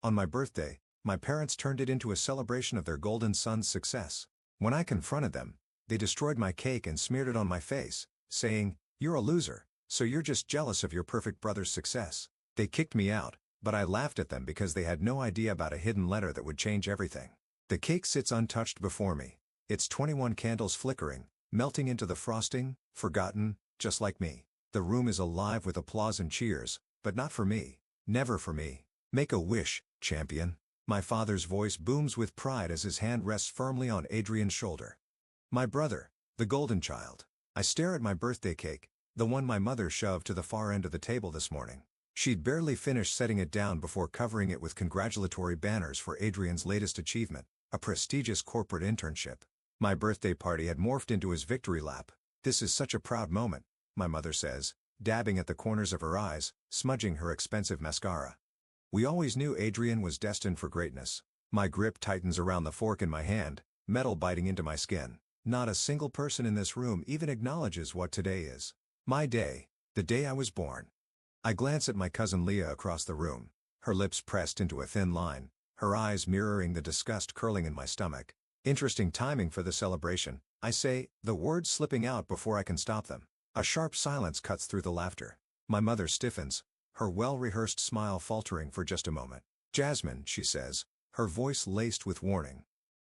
On my birthday, my parents turned it into a celebration of their golden son's success. When I confronted them, they destroyed my cake and smeared it on my face, saying, "You're a loser, so you're just jealous of your perfect brother's success." They kicked me out, but I laughed at them because they had no idea about a hidden letter that would change everything. The cake sits untouched before me, its 21 candles flickering, melting into the frosting, forgotten, just like me. The room is alive with applause and cheers, but not for me. Never for me. Make a wish, champion. My father's voice booms with pride as his hand rests firmly on Adrian's shoulder. My brother, the golden child. I stare at my birthday cake, the one my mother shoved to the far end of the table this morning. She'd barely finished setting it down before covering it with congratulatory banners for Adrian's latest achievement, a prestigious corporate internship. My birthday party had morphed into his victory lap. "This is such a proud moment," my mother says, dabbing at the corners of her eyes, smudging her expensive mascara. "We always knew Adrian was destined for greatness." My grip tightens around the fork in my hand, metal biting into my skin. Not a single person in this room even acknowledges what today is. My day, the day I was born. I glance at my cousin Leah across the room, her lips pressed into a thin line, her eyes mirroring the disgust curling in my stomach. Interesting timing for the celebration, I say, the words slipping out before I can stop them. A sharp silence cuts through the laughter. My mother stiffens, her well-rehearsed smile faltering for just a moment. "Jasmine," she says, her voice laced with warning.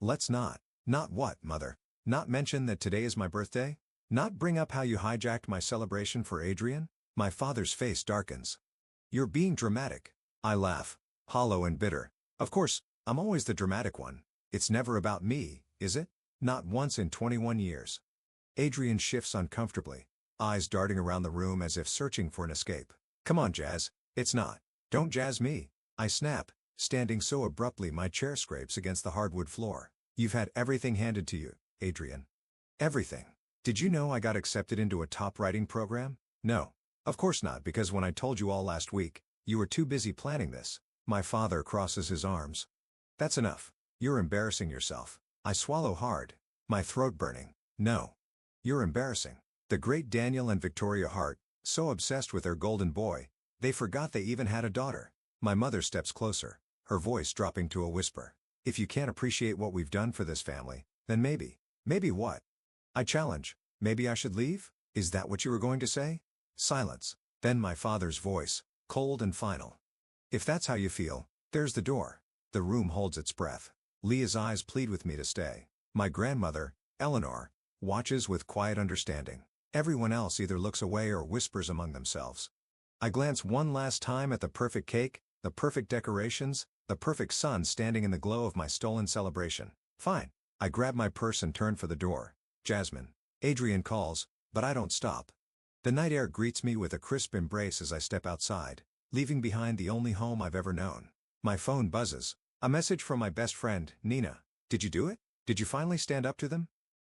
"Let's not." "Not what, mother?" "Not mention that today is my birthday? Not bring up how you hijacked my celebration for Adrian?" My father's face darkens. "You're being dramatic." I laugh, hollow and bitter. Of course, I'm always the dramatic one. It's never about me, is it? Not once in 21 years. Adrian shifts uncomfortably, eyes darting around the room as if searching for an escape. "Come on, Jazz, it's not." "Don't jazz me," I snap, standing so abruptly my chair scrapes against the hardwood floor. "You've had everything handed to you, Adrian. Everything. Did you know I got accepted into a top writing program?" "No. Of course not, because when I told you all last week, you were too busy planning this." My father crosses his arms. "That's enough. You're embarrassing yourself." I swallow hard, my throat burning. "No. You're embarrassing." The great Daniel and Victoria Hart, so obsessed with their golden boy, they forgot they even had a daughter. My mother steps closer, her voice dropping to a whisper. "If you can't appreciate what we've done for this family, then maybe." "Maybe what?" I challenge. "Maybe I should leave? Is that what you were going to say?" Silence. Then my father's voice, cold and final. "If that's how you feel, there's the door." The room holds its breath. Leah's eyes plead with me to stay. My grandmother, Eleanor, watches with quiet understanding. Everyone else either looks away or whispers among themselves. I glance one last time at the perfect cake, the perfect decorations, the perfect sun standing in the glow of my stolen celebration. Fine. I grab my purse and turn for the door. "Jasmine." Adrian calls, but I don't stop. The night air greets me with a crisp embrace as I step outside, leaving behind the only home I've ever known. My phone buzzes. A message from my best friend, Nina. "Did you do it? Did you finally stand up to them?"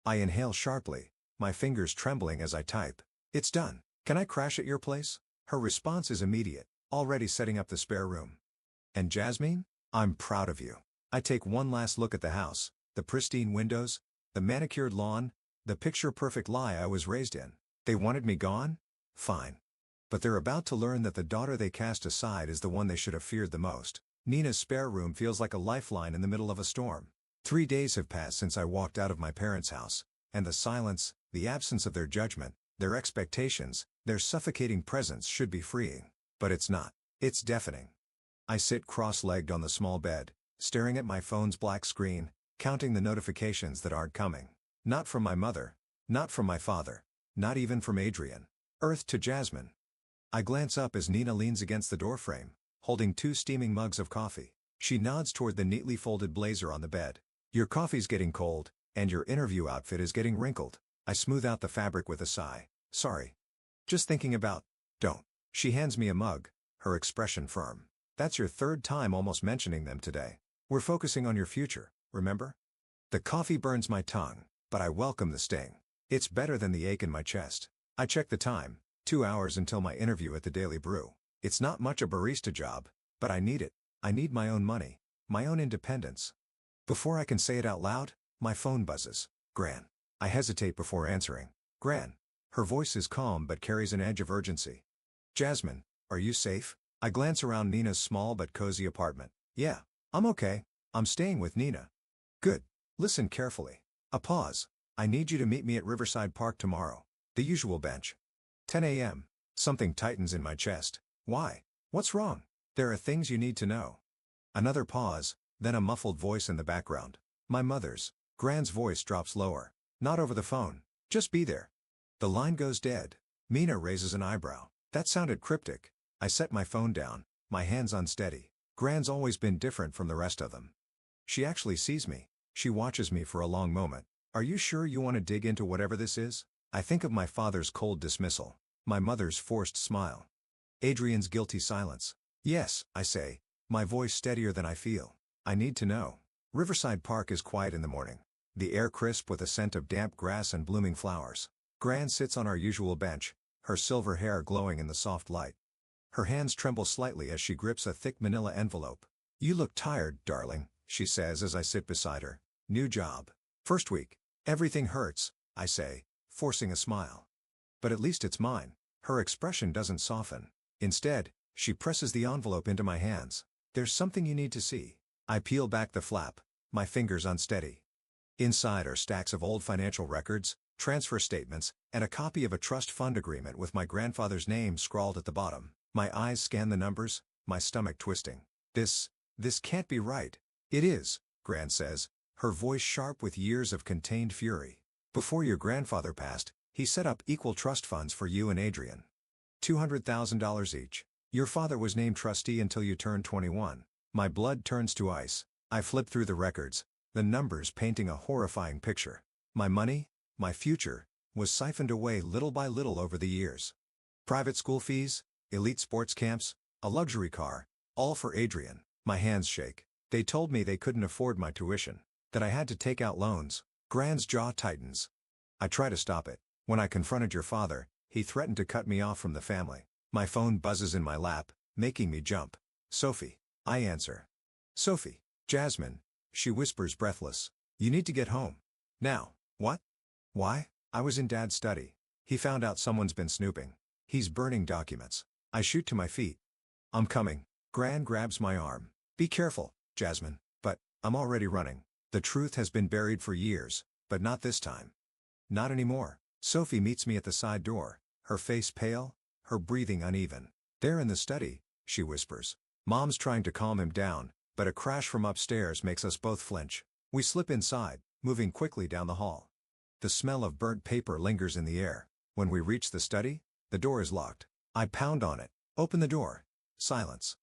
I inhale sharply, my fingers trembling as I type. "It's done. Can I crash at your place?" Her response is immediate, already setting up the spare room. "And Jasmine, I'm proud of you." I take one last look at the house, the pristine windows, the manicured lawn, the picture-perfect lie I was raised in. They wanted me gone? Fine. But they're about to learn that the daughter they cast aside is the one they should have feared the most. Nina's spare room feels like a lifeline in the middle of a storm. 3 days have passed since I walked out of my parents' house, and the silence, the absence of their judgment, their expectations, their suffocating presence should be freeing. But it's not. It's deafening. I sit cross-legged on the small bed, staring at my phone's black screen, counting the notifications that aren't coming. Not from my mother, not from my father, not even from Adrian. Earth to Jasmine. I glance up as Nina leans against the doorframe, holding 2 steaming mugs of coffee. She nods toward the neatly folded blazer on the bed. "Your coffee's getting cold, and your interview outfit is getting wrinkled." I smooth out the fabric with a sigh. "Sorry. Just thinking about." "Don't." She hands me a mug, her expression firm. "That's your 3rd time almost mentioning them today. We're focusing on your future, remember?" The coffee burns my tongue, but I welcome the sting. It's better than the ache in my chest. I check the time, 2 hours until my interview at the Daily Brew. It's not much a barista job, but I need it. I need my own money, my own independence. Before I can say it out loud, my phone buzzes. "Gran." I hesitate before answering. "Gran." Her voice is calm but carries an edge of urgency. "Jasmine, are you safe?" I glance around Nina's small but cozy apartment. Yeah, I'm okay. I'm staying with Nina. Good. Listen carefully. A pause. I need you to meet me at Riverside Park tomorrow. The usual bench. 10 a.m. Something tightens in my chest. Why? What's wrong? There are things you need to know. Another pause, then a muffled voice in the background. My mother's. Gran's voice drops lower. Not over the phone. Just be there. The line goes dead. Mina raises an eyebrow. That sounded cryptic. I set my phone down, my hands unsteady. Gran's always been different from the rest of them. She actually sees me. She watches me for a long moment. Are you sure you want to dig into whatever this is? I think of my father's cold dismissal. My mother's forced smile. Adrian's guilty silence. Yes, I say, my voice steadier than I feel. I need to know. Riverside Park is quiet in the morning. The air crisp with a scent of damp grass and blooming flowers. Gran sits on our usual bench, her silver hair glowing in the soft light. Her hands tremble slightly as she grips a thick manila envelope. You look tired, darling, she says as I sit beside her. New job. First week. Everything hurts, I say, forcing a smile. But at least it's mine. Her expression doesn't soften. Instead, she presses the envelope into my hands. There's something you need to see. I peel back the flap, my fingers unsteady. Inside are stacks of old financial records, transfer statements, and a copy of a trust fund agreement with my grandfather's name scrawled at the bottom. My eyes scan the numbers, my stomach twisting. This can't be right. It is, Gran says, her voice sharp with years of contained fury. Before your grandfather passed, he set up equal trust funds for you and Adrian. $200,000 each. Your father was named trustee until you turned 21. My blood turns to ice. I flip through the records, the numbers painting a horrifying picture. My money, my future, was siphoned away little by little over the years. Private school fees, elite sports camps, a luxury car, all for Adrian. My hands shake. They told me they couldn't afford my tuition, that I had to take out loans. Gran's jaw tightens. I try to stop it. When I confronted your father, he threatened to cut me off from the family. My phone buzzes in my lap, making me jump. Sophie. I answer. Sophie. Jasmine. She whispers breathless. You need to get home. Now. What? Why? I was in Dad's study. He found out someone's been snooping. He's burning documents. I shoot to my feet. I'm coming. Gran grabs my arm. Be careful, Jasmine. But, I'm already running. The truth has been buried for years, but not this time. Not anymore. Sophie meets me at the side door, her face pale, her breathing uneven. There in the study, she whispers. Mom's trying to calm him down, but a crash from upstairs makes us both flinch. We slip inside, moving quickly down the hall. The smell of burnt paper lingers in the air. When we reach the study, the door is locked. I pound on it. Open the door. Silence.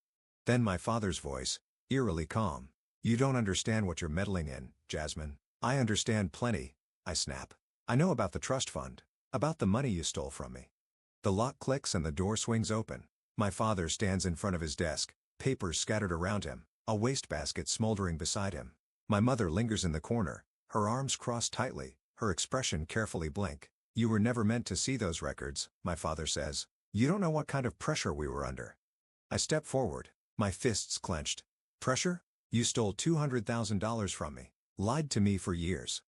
Then my father's voice, eerily calm. You don't understand what you're meddling in, Jasmine. I understand plenty, I snap. I know about the trust fund. About the money you stole from me. The lock clicks and the door swings open. My father stands in front of his desk, papers scattered around him, a wastebasket smoldering beside him. My mother lingers in the corner, her arms crossed tightly, her expression carefully blank. You were never meant to see those records, my father says. You don't know what kind of pressure we were under. I step forward, my fists clenched. Pressure? You stole $200,000 from me, lied to me for years.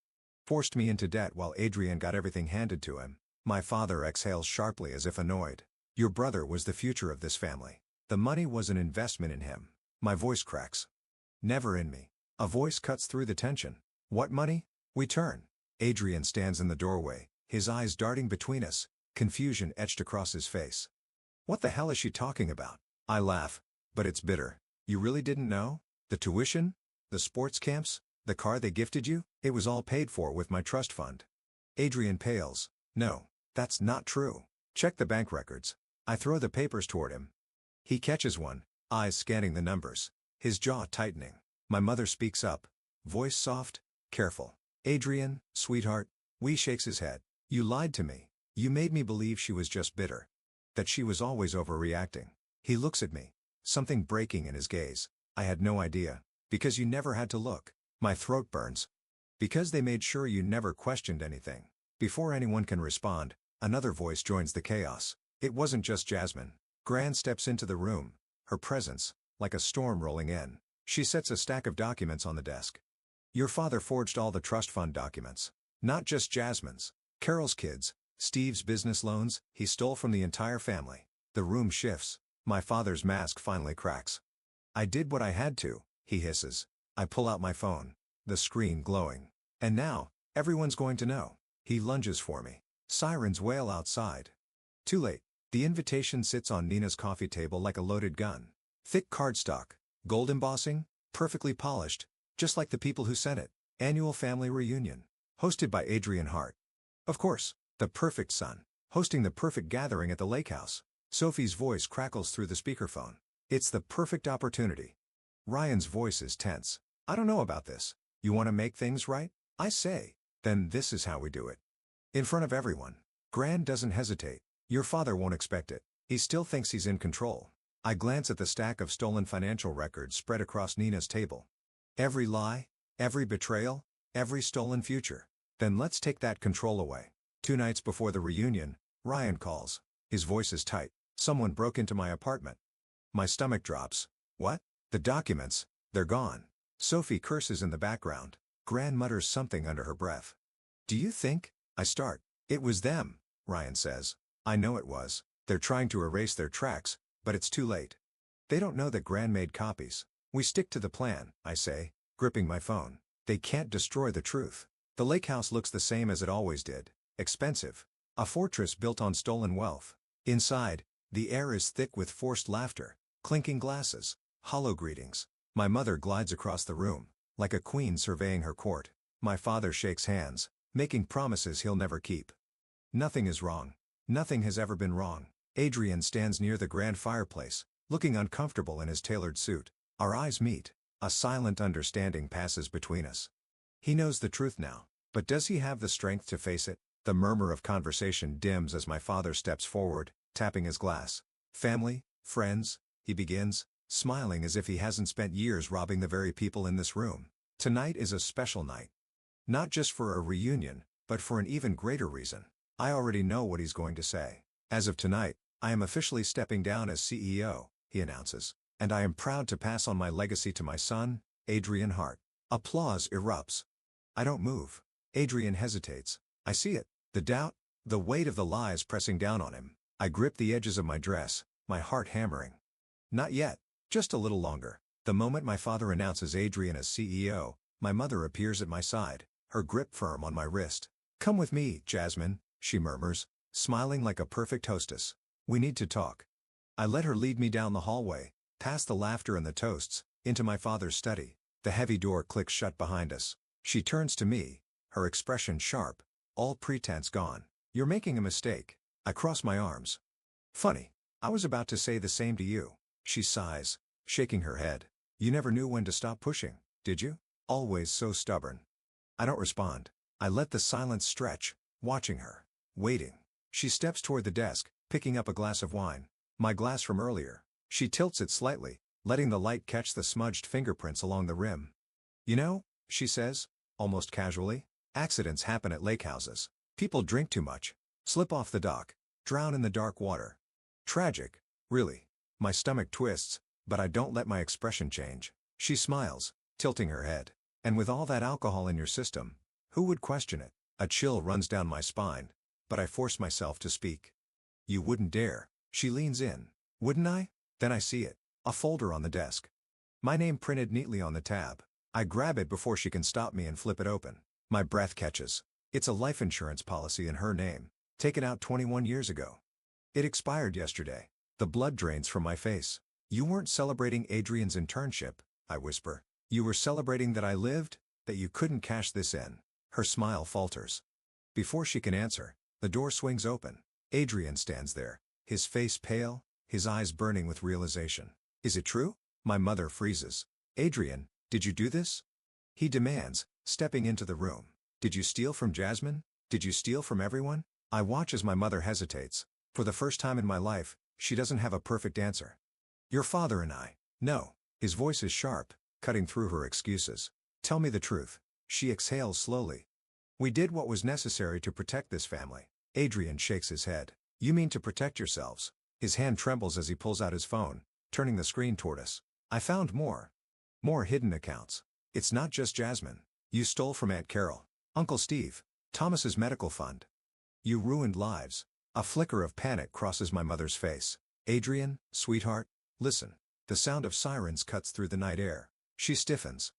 Forced me into debt while Adrian got everything handed to him. My father exhales sharply as if annoyed. Your brother was the future of this family. The money was an investment in him. My voice cracks. Never in me. A voice cuts through the tension. What money? We turn. Adrian stands in the doorway, his eyes darting between us, confusion etched across his face. What the hell is she talking about? I laugh, but it's bitter. You really didn't know? The tuition? The sports camps? The car they gifted you? It was all paid for with my trust fund. Adrian pales. No, that's not true. Check the bank records. I throw the papers toward him. He catches one, eyes scanning the numbers, his jaw tightening. My mother speaks up, voice soft, careful. Adrian, sweetheart. He shakes his head. You lied to me. You made me believe she was just bitter. That she was always overreacting. He looks at me. Something breaking in his gaze. I had no idea. Because you never had to look. My throat burns. Because they made sure you never questioned anything. Before anyone can respond, another voice joins the chaos. It wasn't just Jasmine. Gran steps into the room, her presence, like a storm rolling in. She sets a stack of documents on the desk. Your father forged all the trust fund documents. Not just Jasmine's. Carol's kids, Steve's business loans, he stole from the entire family. The room shifts. My father's mask finally cracks. I did what I had to, he hisses. I pull out my phone, the screen glowing. And now, everyone's going to know. He lunges for me. Sirens wail outside. Too late. The invitation sits on Nina's coffee table like a loaded gun. Thick cardstock, gold embossing, perfectly polished, just like the people who sent it. Annual family reunion. Hosted by Adrian Hart. Of course, the perfect son. Hosting the perfect gathering at the lake house. Sophie's voice crackles through the speakerphone. It's the perfect opportunity. Ryan's voice is tense. I don't know about this. You want to make things right? I say. Then this is how we do it. In front of everyone. Gran doesn't hesitate. Your father won't expect it. He still thinks he's in control. I glance at the stack of stolen financial records spread across Nina's table. Every lie, every betrayal, every stolen future. Then let's take that control away. 2 nights before the reunion, Ryan calls. His voice is tight. Someone broke into my apartment. My stomach drops. What? The documents, they're gone. Sophie curses in the background. Gran mutters something under her breath. Do you think? I start. It was them, Ryan says. I know it was. They're trying to erase their tracks, but it's too late. They don't know that Gran made copies. We stick to the plan, I say, gripping my phone. They can't destroy the truth. The lake house looks the same as it always did. Expensive. A fortress built on stolen wealth. Inside, the air is thick with forced laughter, clinking glasses, hollow greetings. My mother glides across the room, like a queen surveying her court. My father shakes hands, making promises he'll never keep. Nothing is wrong. Nothing has ever been wrong. Adrian stands near the grand fireplace, looking uncomfortable in his tailored suit. Our eyes meet. A silent understanding passes between us. He knows the truth now, but does he have the strength to face it? The murmur of conversation dims as my father steps forward, tapping his glass. Family, friends, he begins, smiling as if he hasn't spent years robbing the very people in this room. Tonight is a special night. Not just for a reunion, but for an even greater reason. I already know what he's going to say. As of tonight, I am officially stepping down as CEO, he announces, and I am proud to pass on my legacy to my son, Adrian Hart. Applause erupts. I don't move. Adrian hesitates. I see it. The doubt, the weight of the lies pressing down on him. I grip the edges of my dress, my heart hammering. Not yet. Just a little longer. The moment my father announces Adrian as CEO, my mother appears at my side, her grip firm on my wrist. Come with me, Jasmine, she murmurs, smiling like a perfect hostess. We need to talk. I let her lead me down the hallway, past the laughter and the toasts, into my father's study. The heavy door clicks shut behind us. She turns to me, her expression sharp, all pretense gone. You're making a mistake. I cross my arms. Funny. I was about to say the same to you. She sighs, shaking her head. You never knew when to stop pushing, did you? Always so stubborn. I don't respond. I let the silence stretch, watching her, waiting. She steps toward the desk, picking up a glass of wine. My glass from earlier. She tilts it slightly, letting the light catch the smudged fingerprints along the rim. You know, she says, almost casually, accidents happen at lake houses. People drink too much, slip off the dock, drown in the dark water. Tragic, really. My stomach twists, but I don't let my expression change. She smiles, tilting her head. And with all that alcohol in your system, who would question it? A chill runs down my spine, but I force myself to speak. You wouldn't dare. She leans in. Wouldn't I? Then I see it. A folder on the desk. My name printed neatly on the tab. I grab it before she can stop me and flip it open. My breath catches. It's a life insurance policy in her name, taken out 21 years ago. It expired yesterday. The blood drains from my face. You weren't celebrating Adrian's internship, I whisper. You were celebrating that I lived, that you couldn't cash this in. Her smile falters. Before she can answer, the door swings open. Adrian stands there, his face pale, his eyes burning with realization. Is it true? My mother freezes. Adrian, did you do this? He demands, stepping into the room. Did you steal from Jasmine? Did you steal from everyone? I watch as my mother hesitates. For the first time in my life, she doesn't have a perfect answer. Your father and I. No. His voice is sharp, cutting through her excuses. Tell me the truth. She exhales slowly. We did what was necessary to protect this family. Adrian shakes his head. You mean to protect yourselves? His hand trembles as he pulls out his phone, turning the screen toward us. I found more. More hidden accounts. It's not just Jasmine. You stole from Aunt Carol, Uncle Steve, Thomas's medical fund. You ruined lives. A flicker of panic crosses my mother's face. Adrian, sweetheart, listen. The sound of sirens cuts through the night air. She stiffens.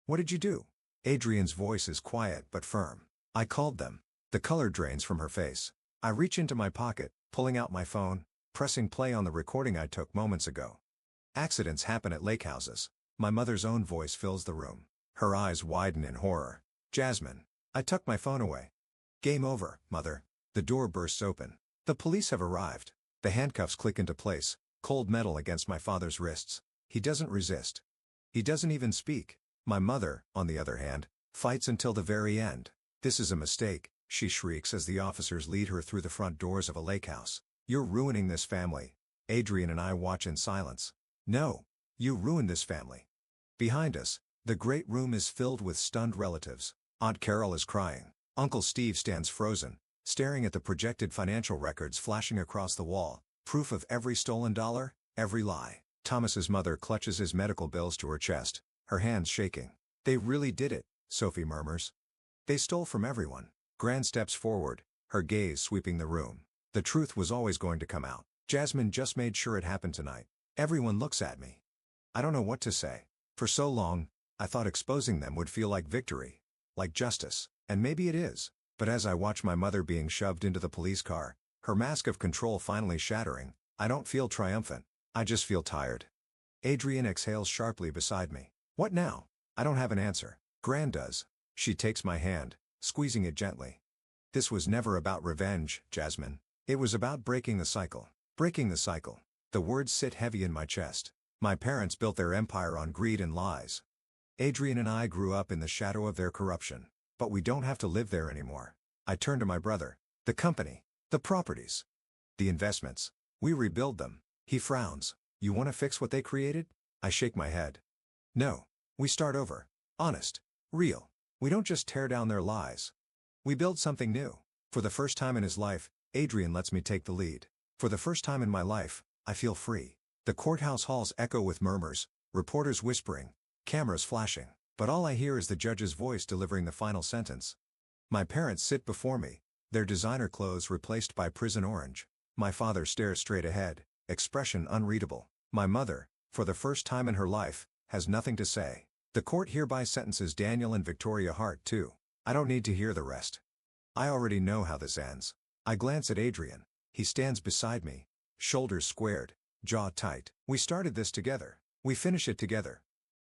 What did you do? Adrian's voice is quiet but firm. I called them. The color drains from her face. I reach into my pocket, pulling out my phone, pressing play on the recording I took moments ago. Accidents happen at lake houses. My mother's own voice fills the room. Her eyes widen in horror. Jasmine. I tuck my phone away. Game over, Mother. The door bursts open. The police have arrived. The handcuffs click into place, cold metal against my father's wrists. He doesn't resist. He doesn't even speak. My mother, on the other hand, fights until the very end. This is a mistake, she shrieks as the officers lead her through the front doors of a lake house. You're ruining this family. Adrian and I watch in silence. No. You ruined this family. Behind us, the great room is filled with stunned relatives. Aunt Carol is crying. Uncle Steve stands frozen, staring at the projected financial records flashing across the wall, proof of every stolen dollar, every lie. Thomas's mother clutches his medical bills to her chest, her hands shaking. They really did it, Sophie murmurs. They stole from everyone. Gran steps forward, her gaze sweeping the room. The truth was always going to come out. Jasmine just made sure it happened tonight. Everyone looks at me. I don't know what to say. For so long, I thought exposing them would feel like victory, like justice, and maybe it is. But as I watch my mother being shoved into the police car, her mask of control finally shattering, I don't feel triumphant. I just feel tired. Adrian exhales sharply beside me. What now? I don't have an answer. Gran does. She takes my hand, squeezing it gently. This was never about revenge, Jasmine. It was about breaking the cycle. Breaking the cycle. The words sit heavy in my chest. My parents built their empire on greed and lies. Adrian and I grew up in the shadow of their corruption. But we don't have to live there anymore. I turn to my brother. The company. The properties. The investments. We rebuild them. He frowns. You want to fix what they created? I shake my head. No. We start over. Honest. Real. We don't just tear down their lies. We build something new. For the first time in his life, Adrian lets me take the lead. For the first time in my life, I feel free. The courthouse halls echo with murmurs, reporters whispering, cameras flashing, but all I hear is the judge's voice delivering the final sentence. My parents sit before me, their designer clothes replaced by prison orange. My father stares straight ahead, expression unreadable. My mother, for the first time in her life, has nothing to say. The court hereby sentences Daniel and Victoria Hart too. I don't need to hear the rest. I already know how this ends. I glance at Adrian. He stands beside me, shoulders squared, jaw tight. We started this together. We finish it together.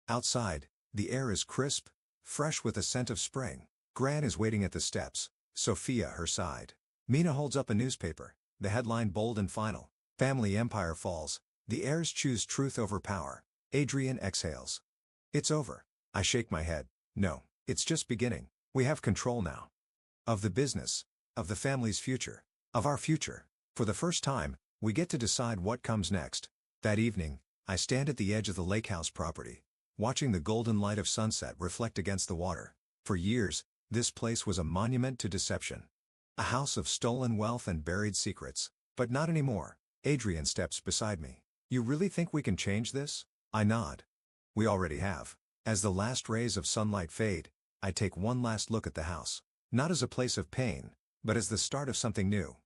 Outside, the air is crisp, fresh with a scent of spring. Gran is waiting at the steps, Sophia her side. Mina holds up a newspaper, the headline bold and final. Family empire falls, the heirs choose truth over power. Adrian exhales. It's over. I shake my head. No, it's just beginning. We have control now. Of the business, of the family's future, of our future. For the first time, we get to decide what comes next. That evening, I stand at the edge of the lake house property, watching the golden light of sunset reflect against the water. For years, this place was a monument to deception. A house of stolen wealth and buried secrets. But not anymore. Adrian steps beside me. You really think we can change this? I nod. We already have. As the last rays of sunlight fade, I take one last look at the house. Not as a place of pain, but as the start of something new.